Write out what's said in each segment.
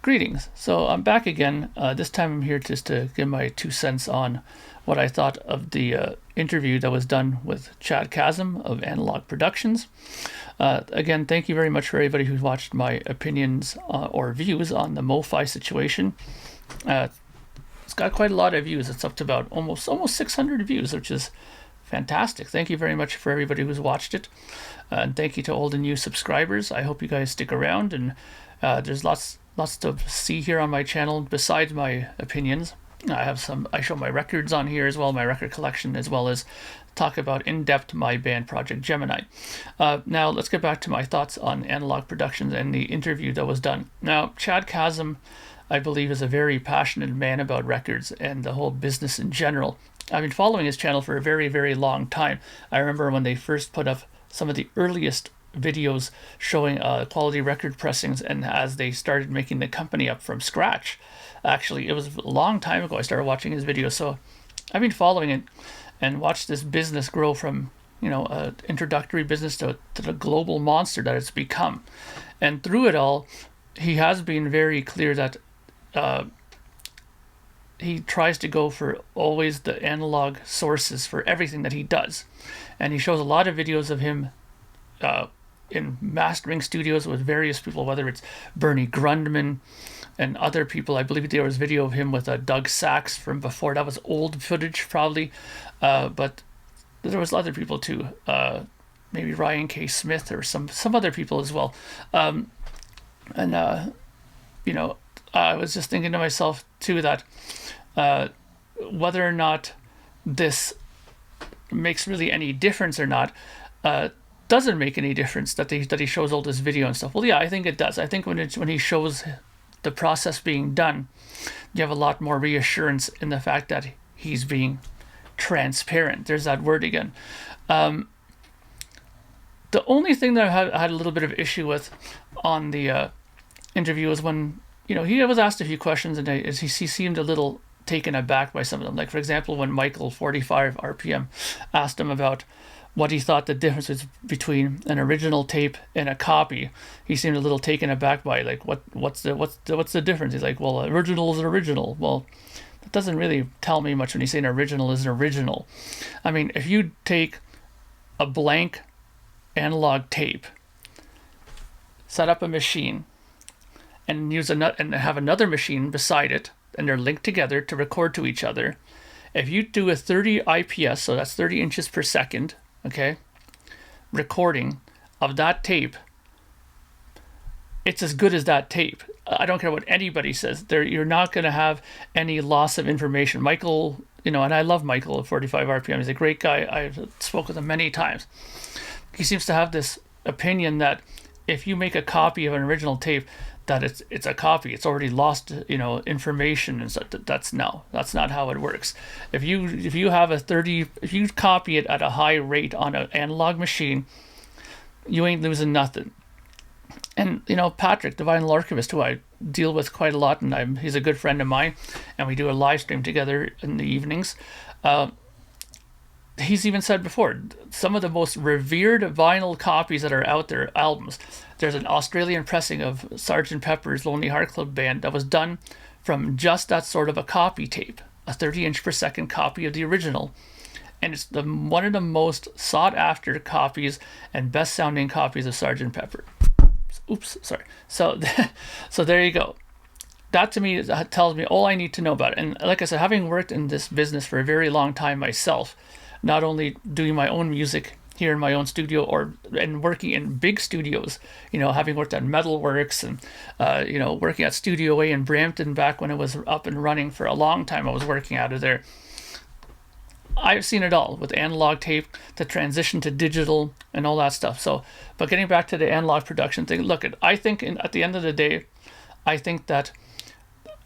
Greetings. So I'm back again. This time I'm here just to give my 2 cents on what I thought of the interview that was done with Chad Kassem of Analogue Productions. Again, thank you very much for everybody who's watched my opinions or views on the MOFI situation. It's got quite a lot of views. It's up to about almost 600 views, which is fantastic. Thank you very much for everybody who's watched it. And thank you to all the new subscribers. I hope you guys stick around, and there's lots to see here on my channel besides my opinions. I show my records on here as well, my record collection, as well as talk about in depth my band project Gemini. Now let's get back to my thoughts on Analogue Productions and the interview that was done. Now, Chad Kassem, I believe, is a very passionate man about records and the whole business in general. I've been following his channel for a very, very long time. I remember when they first put up some of the earliest videos showing quality record pressings, and as they started making the company up from scratch. Actually, it was a long time ago I started watching his videos, so I've been following it and watched this business grow from, an introductory business to the global monster that it's become. And through it all, he has been very clear that he tries to go for always the analog sources for everything that he does. And he shows a lot of videos of him in mastering studios with various people, whether it's Bernie Grundman and other people. I believe there was video of him with Doug Sachs from before. That was old footage probably, but there was other people too, maybe Ryan K. Smith or some other people as well. I was just thinking to myself too that whether or not this makes really any difference or not, doesn't make any difference that he shows all this video and stuff. Well, yeah, I think it does. I think when he shows the process being done, you have a lot more reassurance in the fact that he's being transparent. There's that word again. The only thing that I had a little bit of issue with on the interview was when he was asked a few questions, and he seemed a little taken aback by some of them. Like, for example, when Michael 45 RPM asked him about what he thought the difference was between an original tape and a copy, he seemed a little taken aback by, like, what's the difference? He's like, well, original is an original. Well, that doesn't really tell me much when you say an original is an original. I mean, if you take a blank analog tape, set up a machine, and and have another machine beside it, and they're linked together to record to each other. If you do a 30 IPS, so that's 30 inches per second, okay, recording of that tape, it's as good as that tape. I don't care what anybody says. You're not going to have any loss of information. Michael, and I love Michael at 45 RPM. He's a great guy. I've spoken with him many times. He seems to have this opinion that if you make a copy of an original tape, that it's a copy. It's already lost, information and stuff. That's not how it works. If you copy it at a high rate on an analog machine, you ain't losing nothing. And Patrick, the vinyl archivist, who I deal with quite a lot, and he's a good friend of mine, and we do a live stream together in the evenings. He's even said before, some of the most revered vinyl copies that are out there, albums. There's an Australian pressing of Sgt. Pepper's Lonely Heart Club Band that was done from just that sort of a copy tape, a 30 inch per second copy of the original. And it's one of the most sought after copies and best sounding copies of Sgt. Pepper. Oops, sorry. So there you go. That to me tells me all I need to know about it. And like I said, having worked in this business for a very long time myself, not only doing my own music here in my own studio and working in big studios, having worked at Metalworks and working at Studio A in Brampton back when it was up and running for a long time. I was working out of there. I've seen it all with analog tape, the transition to digital and all that stuff. So, but getting back to the analog production thing, look, I think at the end of the day, I think that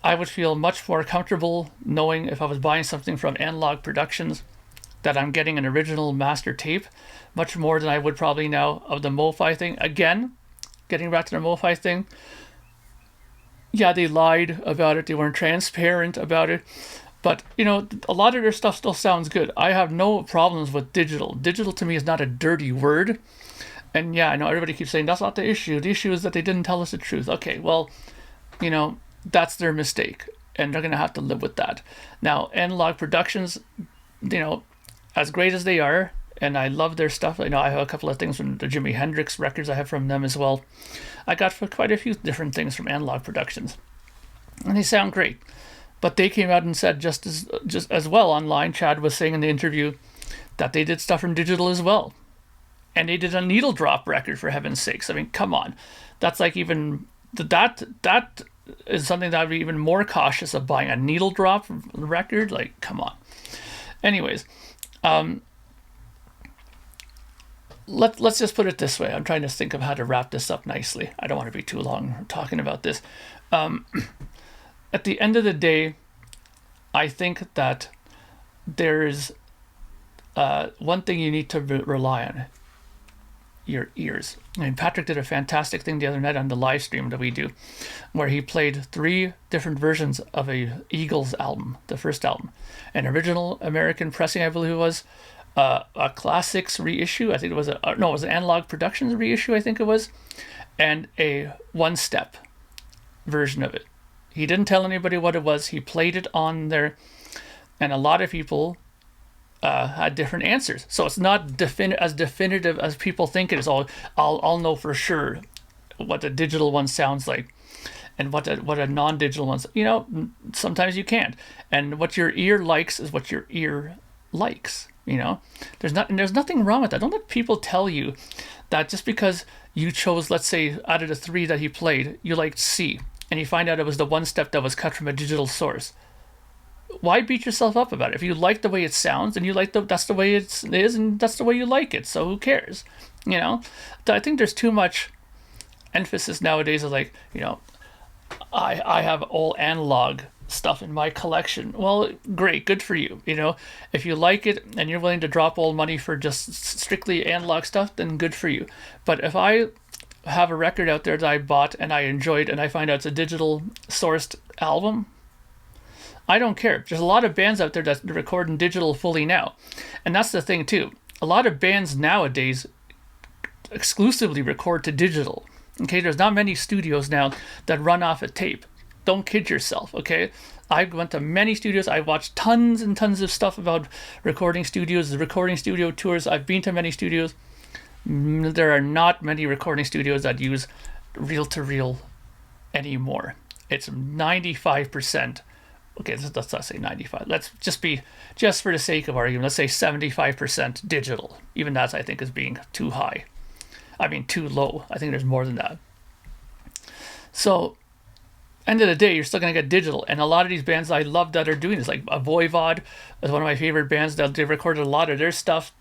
I would feel much more comfortable knowing if I was buying something from Analogue Productions that I'm getting an original master tape, much more than I would probably now of the MOFI thing. Again, getting back to the MOFI thing, yeah, they lied about it. They weren't transparent about it. But, a lot of their stuff still sounds good. I have no problems with digital. Digital to me is not a dirty word. And yeah, I know everybody keeps saying that's not the issue. The issue is that they didn't tell us the truth. Okay, well, that's their mistake, and they're going to have to live with that. Now, Analog Productions, as great as they are, and I love their stuff. I have a couple of things from the Jimi Hendrix records I have from them as well. I got for quite a few different things from Analog Productions, and they sound great. But they came out and said just as well online. Chad was saying in the interview that they did stuff from digital as well, and they did a needle drop record, for heaven's sakes. I mean, come on, that's like even that is something that I'd be even more cautious of buying, a needle drop record. Like, come on. Anyways, let's just put it this way. I'm trying to think of how to wrap this up nicely. I don't want to be too long talking about this. At the end of the day, I think that there's one thing you need to rely on: your ears. I mean, Patrick did a fantastic thing the other night on the live stream that we do, where he played 3 different versions of a Eagles album, the first album, an original American pressing, I believe it was, a Classics reissue. I think it was it was an Analogue Productions reissue, I think it was, and a one-step version of it. He didn't tell anybody what it was. He played it on there, and a lot of people had different answers. So it's not as definitive as people think it is. I'll know for sure what the digital one sounds like, and what a non-digital one. Sometimes you can't. And what your ear likes is what your ear likes. There's nothing wrong with that. Don't let people tell you that just because you chose, let's say, out of the 3 that he played, you liked C, and you find out it was the one step that was cut from a digital source. Why beat yourself up about it? If you like the way it sounds, and you like that's the way it is, and that's the way you like it, so who cares? I think there's too much emphasis nowadays of I have all analog stuff in my collection. Well, great, good for you. If you like it and you're willing to drop all money for just strictly analog stuff, then good for you. But if I have a record out there that I bought and I enjoyed, and I find out it's a digital sourced album, I don't care. There's a lot of bands out there that record in digital fully now. And that's the thing too. A lot of bands nowadays exclusively record to digital. Okay, there's not many studios now that run off a tape. Don't kid yourself, okay? I went to many studios. I watched tons and tons of stuff about recording studios, the recording studio tours. I've been to many studios. There are not many recording studios that use reel-to-reel anymore. It's 95%. Okay, let's not say 95. Let's just for the sake of argument, let's say 75% digital. Even that, I think, is being too high. I mean, too low. I think there's more than that. So, end of the day, you're still going to get digital. And a lot of these bands I love that are doing this, like a Voivod is one of my favorite bands. They've recorded a lot of their stuff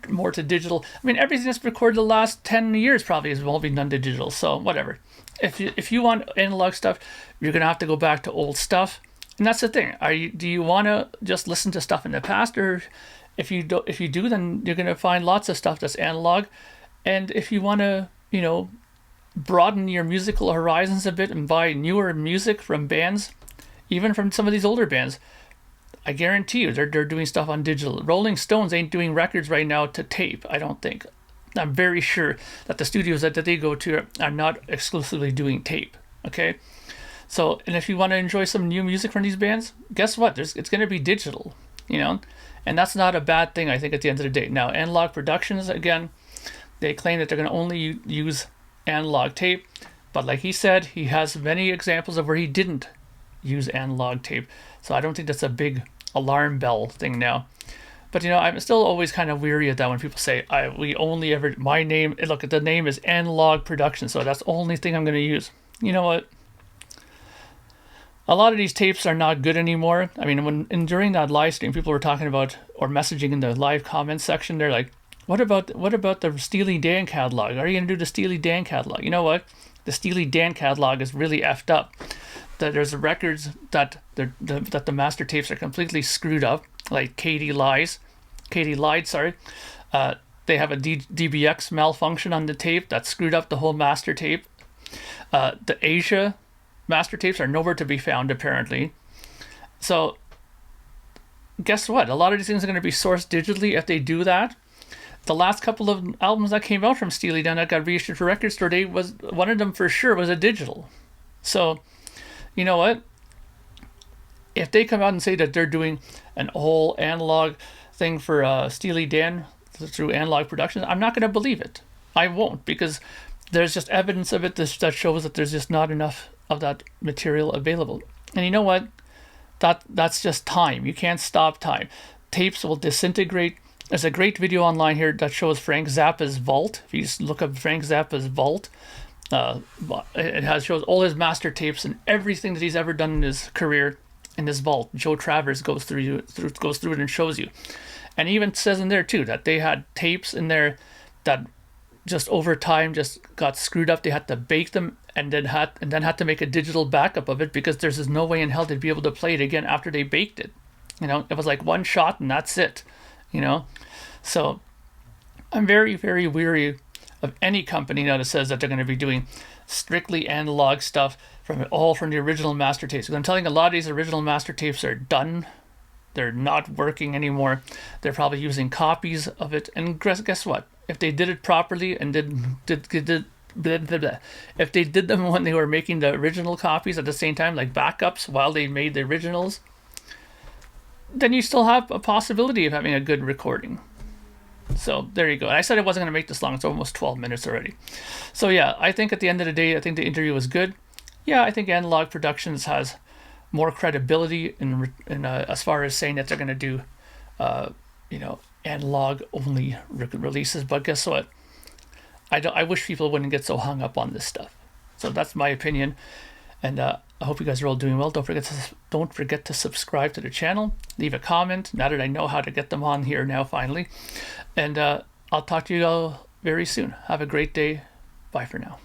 more to digital. I mean, everything that's recorded the last 10 years probably has all been done to digital. So, whatever. If you want analog stuff, you're going to have to go back to old stuff. And that's the thing. Do you want to just listen to stuff in the past, or if you do, then you're going to find lots of stuff that's analog. And if you want to, broaden your musical horizons a bit and buy newer music from bands, even from some of these older bands, I guarantee you they're doing stuff on digital. Rolling Stones ain't doing records right now to tape, I don't think. I'm very sure that the studios that they go to are not exclusively doing tape. Okay. So, and if you want to enjoy some new music from these bands, guess what? It's going to be digital, and that's not a bad thing, I think, at the end of the day. Now, Analogue Productions, again, they claim that they're going to only use analog tape, but like he said, he has many examples of where he didn't use analog tape. So I don't think that's a big alarm bell thing now. But I'm still always kind of weary of that when people say, my name, look, the name is Analogue Productions, so that's the only thing I'm going to use. You know what? A lot of these tapes are not good anymore. I mean, during that live stream, people were talking about, or messaging in the live comments section, they're like, what about the Steely Dan catalog? Are you going to do the Steely Dan catalog? You know what? The Steely Dan catalog is really effed up. That there's records that the master tapes are completely screwed up, like Katie Lied, sorry. They have a DBX malfunction on the tape that screwed up the whole master tape. The Asia master tapes are nowhere to be found, apparently. So, guess what? A lot of these things are going to be sourced digitally if they do that. The last couple of albums that came out from Steely Dan that got reissued for Record Store Day, one of them for sure was a digital. So, you know what? If they come out and say that they're doing an whole analog thing for Steely Dan through Analogue Productions, I'm not going to believe it. I won't, because there's just evidence of it that shows that there's just not enough of that material available. And you know what? That's just time. You can't stop time. Tapes will disintegrate. There's a great video online here that shows Frank Zappa's vault. If you just look up Frank Zappa's vault, it shows all his master tapes and everything that he's ever done in his career in this vault. Joe Travers goes through it and shows you. And he even says in there too that they had tapes in there that just over time just got screwed up. They had to bake them and then had to make a digital backup of it, because there's just no way in hell they'd be able to play it again after they baked it. You know, it was like one shot and that's it. You know, so I'm very, very weary of any company now that says that they're going to be doing strictly analog stuff from the original master tapes. Because I'm telling you, a lot of these original master tapes are done. They're not working anymore. They're probably using copies of it. And guess what? If they did it properly and if they did them when they were making the original copies at the same time, like backups while they made the originals, then you still have a possibility of having a good recording. So there you go. And I said I wasn't going to make this long. It's almost 12 minutes already. So yeah, I think at the end of the day, I think the interview was good. Yeah, I think Analogue Productions has more credibility in as far as saying that they're going to do, analog only releases. But guess what? I wish people wouldn't get so hung up on this stuff. So that's my opinion. And I hope you guys are all doing well. Don't forget to subscribe to the channel. Leave a comment now that I know how to get them on here now finally. And I'll talk to you all very soon. Have a great day. Bye for now.